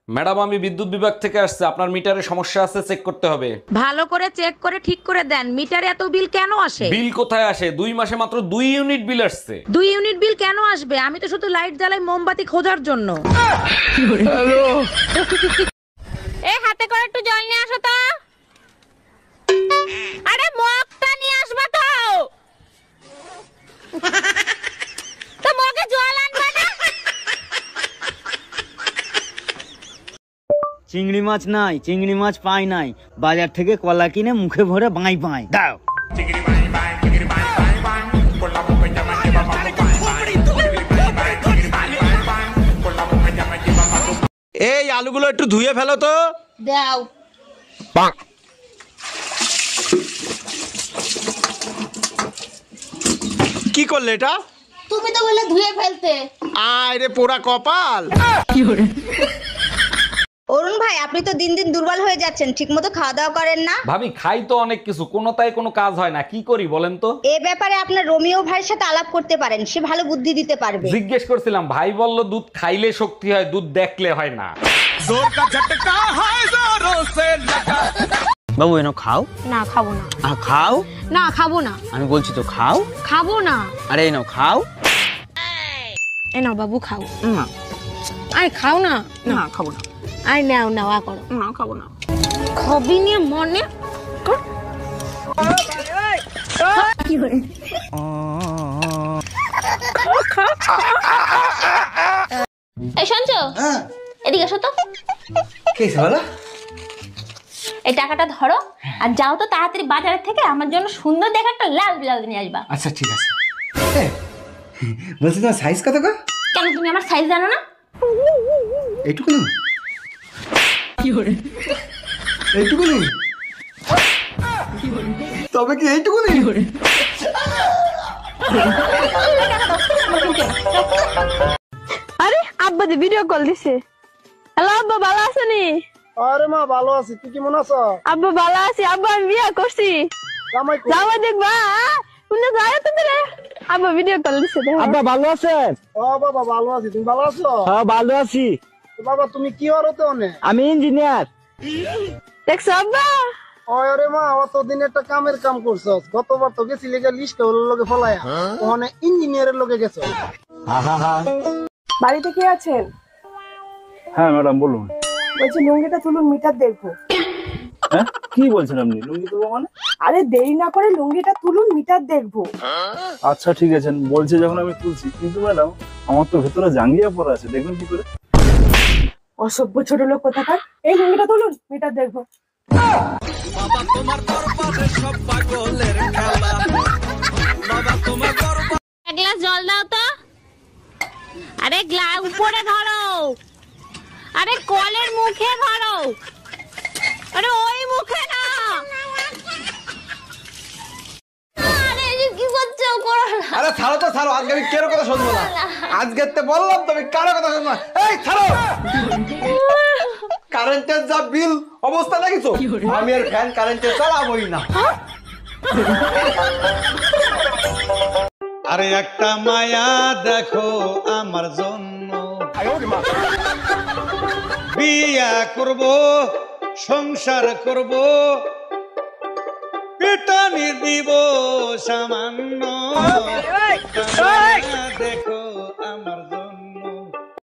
Madam, আমি বিদ্যুৎ বিভাগ থেকে আসছে, আপনার মিটারে সমস্যা আছে, চেক করতে হবে। ভালো করে চেক করে ঠিক করে দেন। মিটারে এত বিল কেন আসে? বিল কোথায় আসে? 2 মাসে মাত্র 2 ইউনিট বিল আসছে। 2 ইউনিট বিল কেন আসবে? আমি তো শুধু লাইট জ্বালাই মোমবাতি খোঁজার জন্য। এই হাতে করে একটু জল নিয়ে আসো তো। আরে মগটা নিয়ে আসবা তো। তো মগে জল আনবা না? চিংড়ি মাছ নাই, চিংড়ি মাছ পাই নাই, বাজার থেকে কলা কিনে মুখে ভরে বাঁই বাঁই দাও। এই আলুগুলো একটু ধুয়ে ফেলো তো। দাও। কি করলে এটা? তুমি তো বললে ধুয়ে ফেলতে। আয় রে পোড়া কপাল। অরুণ ভাই, আপনি তো দিন দিন দুর্বল হয়ে যাচ্ছেন, ঠিকমতো খাওয়া দাওয়া করেন না। ভাবি, খাই তো অনেক কিছু, কোনোটাই কোনো কাজ হয় না, কি করি বলেন তো? এ ব্যাপারে আপনার রোমিও ভাইয়ের সাথে আলাপ করতে পারেন, সে ভালো বুদ্ধি দিতে পারবে। জিজ্ঞেস করছিলাম, ভাই বলল দুধ খাইলে শক্তি হয়, দুধ দেখলে হয় না। বাবু এনো খাও। না খাবো না। খাও না খাবো না। আমি বলছি তো খাও। খাবো না। আরে এনো খাও। এ নাও বাবু খাও। না আরে খাও না। না খাবো না। আরে নাও নাও করো। না খাবো না। খবি নিয়ে মনে কর। কি হরে? এই শুনছো? এদিকে এসো তো। কি বলো? এই টাকাটা ধরো আর যাও তো তাড়াতাড়ি বাজারের থেকে আমার জন্য সুন্দর দেখে একটা লাল ব্লাউজ নিয়ে আসবা। আচ্ছা ঠিক আছে। বলছি তোমার সাইজ কত গো? কেন তুমি আমার সাইজ জানো না? এইটুকু নেই? এইটুকু নেই? তবে কি এইটুকু নেই? আরে আব্বা দি ভিডিও কল দিছে। হ্যালো আব্বা, ভালো আছেনি? আরে মা ভালো আছি, তুই কেমন আছো? আব্বা ভালো আছি, আব্বা আমি বিয়ে করছি। জামাই দেখবা তুমি যাও তো রে। আব্বা ভিডিও কল দিছে। আব্বা ভালো আছেন? ও বাবা ভালো আছি, তুমি ভালো আছো? হ্যাঁ ভালো আছি। বাবা তুমি কি হরতে অনে? আমি ইঞ্জিনিয়ার। দেখছো আব্বা? আরে মা অতদিন একটা কামের কাম করছস, গতবার তো গেছিলি লিস্ট লগে ফলায়া, ওখানে ইঞ্জিনিয়ারের লগে গেছো। বাড়িতে কে আছেন? হ্যাঁ ম্যাডাম বলুন। বলছি লুঙ্গিটা তুলুন, মিটার দেখবো। হ্যাঁ কি বলছেন আপনি? লুঙ্গি তুলবো মানে? আরে দেরি না করে লুঙ্গিটা তুলুন, মিটার দেখবো। আচ্ছা ঠিক আছে, বলছে যখন আমি তুলছি, কিন্তু ম্যাডাম আমার তো ভেতরে জাঙ্গিয়া পড়া আছে, দেখবেন কি করে? অসভ্য ছোট লোক কোথাকার। এই লুঙ্গিটা তুলুন, মিটার দেখবো। এক গ্লাস জল দাও তো। আরে গ্লাস উপরে ধরো। আরে কলের মুখে ধরো। আরে ওই মুখে না। আরে কি করছো? করো না। আরে ছাড়ো তো ছাড়ো, আজকে আমি কারো কথা শুনবো না। আজকে তো বললাম তুমি কারো কথা শুনবো না। এই ছাড়ো। কারেন্টের যা বিল অবস্থা দেখিছো, আমি আর ফ্যান কারেন্টে চালাবোই না। আরে একটা মায়া দেখো আমার জন্য, বিয়া করব সংসার করব, পিটানি দিব সামান্য, দেখো